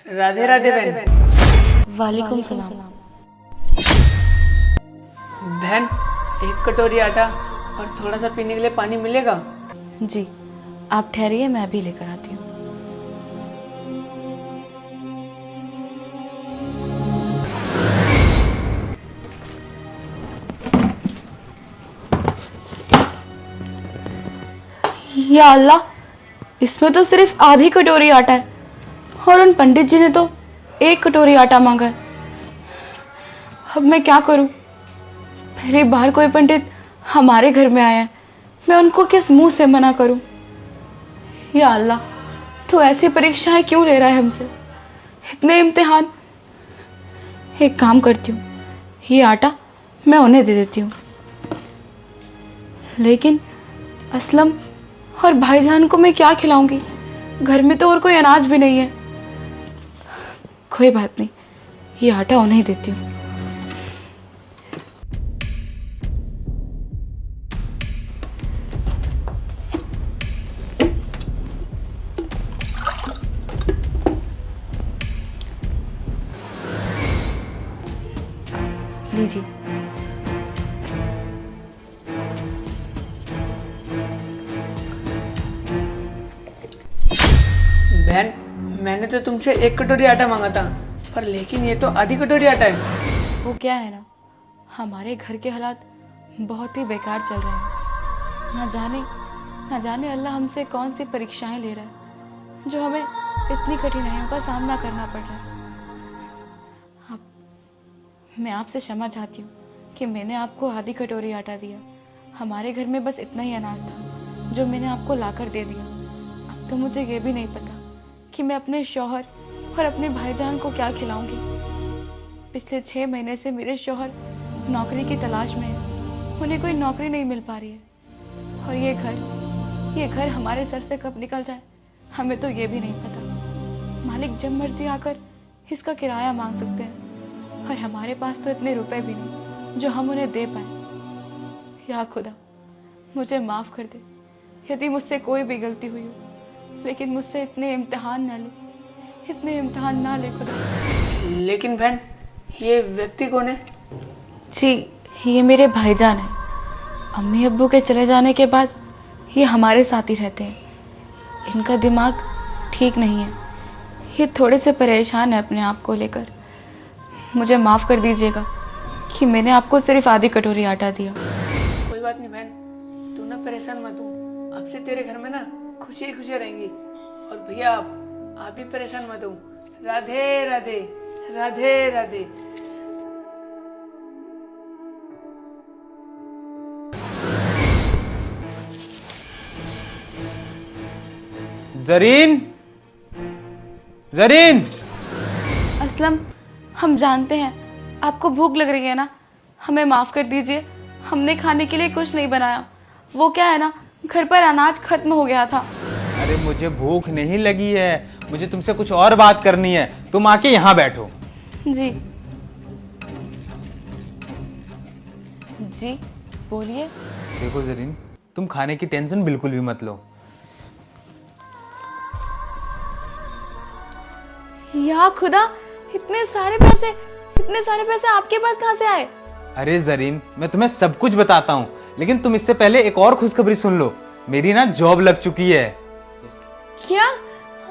राधे राधे बहन। वालेकुम सलाम। बहन, एक कटोरी आटा और थोड़ा सा पीने के लिए पानी मिलेगा? जी, आप ठहरिए, मैं अभी लेकर आती हूँ। या अल्लाह, इसमें तो सिर्फ आधी कटोरी आटा है और उन पंडित जी ने तो 1 कटोरी आटा मांगा है। अब मैं क्या करूं? पहली बार कोई पंडित हमारे घर में आया है, मैं उनको किस मुंह से मना करूं? या अल्लाह, तो ऐसी परीक्षाएं क्यों ले रहा है हमसे, इतने इम्तिहान। एक काम करती हूँ, ये आटा मैं उन्हें दे देती हूँ, लेकिन असलम और भाईजान को मैं क्या खिलाऊंगी? घर में तो और कोई अनाज भी नहीं है। कोई बात नहीं, ये आटा उन्हें ही देती हूँ। लीजिए। बहन, मैंने तो तुमसे 1 कटोरी आटा मांगा था, पर लेकिन ये तो आधी कटोरी आटा है। वो क्या है ना, हमारे घर के हालात बहुत ही बेकार चल रहे हैं। ना जाने अल्लाह हमसे कौन सी परीक्षाएं ले रहा है जो हमें इतनी कठिनाइयों का सामना करना पड़ रहा है। मैं आपसे क्षमा चाहती हूँ कि मैंने आपको आधी कटोरी आटा दिया। हमारे घर में बस इतना ही अनाज था जो मैंने आपको लाकर दे दिया। अब तो मुझे ये भी नहीं पता कि मैं अपने शौहर और अपने भाईजान को क्या खिलाऊंगी। पिछले 6 महीने से मेरे शौहर नौकरी की तलाश में है, उन्हें कोई नौकरी नहीं मिल पा रही है। और ये घर हमारे सर से कब निकल जाए हमें तो ये भी नहीं पता। मालिक जब मर्जी आकर इसका किराया मांग सकते हैं, और हमारे पास तो इतने रुपए भी नहीं जो हम उन्हें दे पाए। या खुदा, मुझे माफ़ कर दे यदि मुझसे कोई भी गलती हुई हो, लेकिन मुझसे इतने इम्तिहान ना ले खुदा। लेकिन बहन, ये व्यक्ति कौन है? जी, ये मेरे भाईजान हैं। अम्मी अब्बू के चले जाने के बाद ये हमारे साथ ही रहते हैं। इनका दिमाग ठीक नहीं है, ये थोड़े से परेशान है अपने आप को लेकर। मुझे माफ़ कर दीजिएगा कि मैंने आपको सिर्फ आधी कटोरी आटा दिया। कोई बात नहीं बहन, तू ना परेशान मत हो। अब से तेरे घर में ना खुशी खुशी रहेंगी। और भैया, आप भी परेशान मत हो। राधे राधे, राधे राधे। जरीन, जरीन। असलम, हम जानते हैं आपको भूख लग रही है ना, हमें माफ़ कर दीजिए। हमने खाने के लिए कुछ नहीं बनाया। वो क्या है ना, घर पर अनाज खत्म हो गया था। अरे मुझे भूख नहीं लगी है, मुझे तुमसे कुछ और बात करनी है। तुम आके यहाँ बैठो। जी जी, बोलिए। देखो जरीन, तुम खाने की टेंशन बिल्कुल भी मत लो। या खुदा, इतने सारे पैसे आपके पास कहाँ से आए? अरे जरीन, मैं तुम्हें सब कुछ बताता हूँ, लेकिन तुम इससे पहले एक और खुशखबरी सुन लो। मेरी ना जॉब लग चुकी है। क्या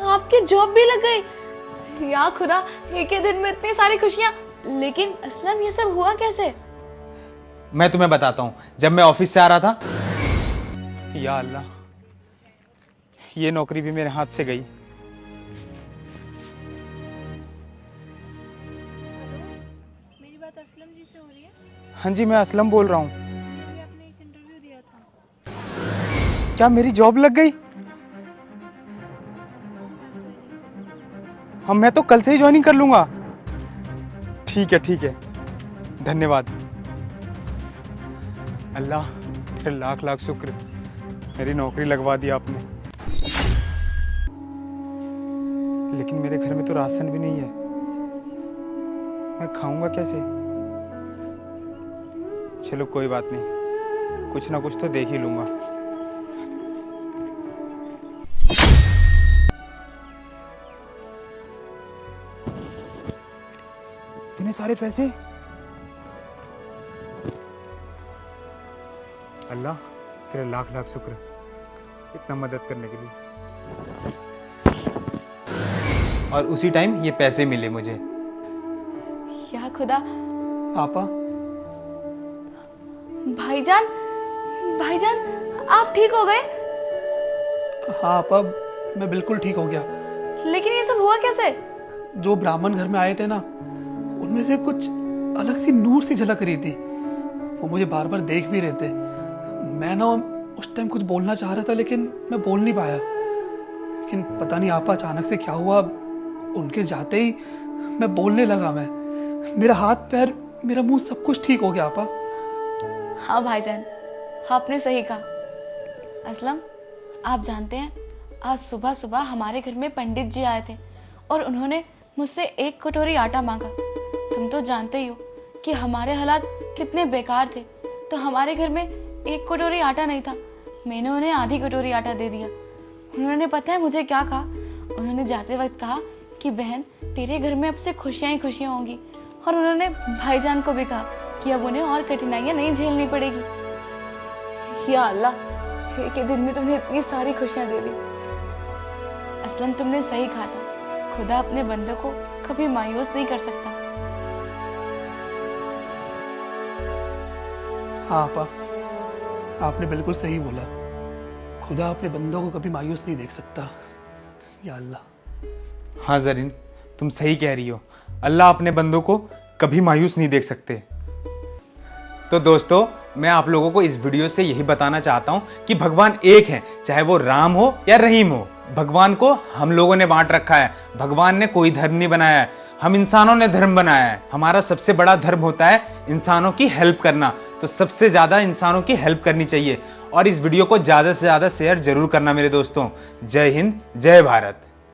आपकी जॉब भी लग गई? या खुदा, एक ही दिन में इतनी सारी खुशियाँ। लेकिन असलम, ये सब हुआ कैसे? मैं तुम्हें बताता हूँ। जब मैं ऑफिस से आ रहा था, या अल्लाह, ये नौकरी भी मेरे हाथ से गई। मेरी बात असलम जी से हो रही है? हाँ जी, मैं असलम बोल रहा हूँ। अभी आपने एक इंटरव्यू दिया था। क्या मेरी जॉब लग गई? हम मैं तो कल से ही ज्वाइनिंग कर लूंगा। ठीक है, धन्यवाद। अल्लाह, तेरे लाख लाख शुक्र, मेरी नौकरी लगवा दी आपने। लेकिन मेरे घर में तो राशन भी नहीं है, मैं खाऊंगा कैसे? चलो कोई बात नहीं, कुछ ना कुछ तो देख ही लूंगा। इतने सारे पैसे। अल्लाह तेरे लाख लाख शुक्र इतना मदद करने के लिए। और उसी टाइम ये पैसे मिले मुझे। या खुदा। आपा, भाईजान, भाईजान, आप ठीक हो गए? हाँ आपा, मैं बिल्कुल ठीक हो गया। लेकिन ये सब हुआ कैसे? जो ब्राह्मण घर में आए थे ना, उनमें से कुछ अलग सी नूर सी झलक रही थी। वो मुझे बार बार देख भी रहे थे। मैं ना उस टाइम कुछ बोलना चाह रहा था, लेकिन मैं बोल नहीं पाया। लेकिन पता नहीं आपा अचानक से क्या हुआ, उनके जाते ही मैं बोलने लगा। मेरा हाथ पैर, मेरा मुंह, सब कुछ ठीक हो गया आपा। हाँ भाईजान, आपने सही कहा। असलम, आप जानते हैं आज सुबह सुबह हमारे घर में पंडित जी आए थे और उन्होंने मुझसे 1 कटोरी आटा मांगा। तुम तो जानते ही हो कि हमारे हालात कितने बेकार थे, तो हमारे घर में 1 कटोरी आटा नहीं था। मैंने उन्हें आधी कटोरी आटा दे दिया। उन्होंने पता है मुझे क्या कहा? उन्होंने जाते वक्त कहा कि बहन, तेरे घर में अब से खुशियाँ ही खुशियाँ होंगी। और उन्होंने भाईजान को भी कहा कि अब उन्हें और कठिनाइयाँ नहीं झेलनी पड़ेगी। या अल्लाह, एक ही दिन में तुमने इतनी सारी खुशियाँ दे दी। असलम, तुमने सही कहा था, खुदा अपने बंदों को कभी मायूस नहीं कर सकता। हाँ आपा, आपने बिल्कुल सही बोला। खुदा अपने बंदों को कभी मायूस नहीं देख सकता। या अल्लाह। हाँ ज़रीन, तुम सही कह रही हो। अल्लाह अपने बंदों को कभी मायूस नहीं देख सकते। तो दोस्तों, मैं आप लोगों को इस वीडियो से यही बताना चाहता हूं कि भगवान एक है, चाहे वो राम हो या रहीम हो। भगवान को हम लोगों ने बांट रखा है। भगवान ने कोई धर्म नहीं बनाया है, हम इंसानों ने धर्म बनाया है। हमारा सबसे बड़ा धर्म होता है इंसानों की हेल्प करना, तो सबसे ज्यादा इंसानों की हेल्प करनी चाहिए। और इस वीडियो को ज्यादा से ज्यादा शेयर जरूर करना मेरे दोस्तों। जय हिंद, जय भारत।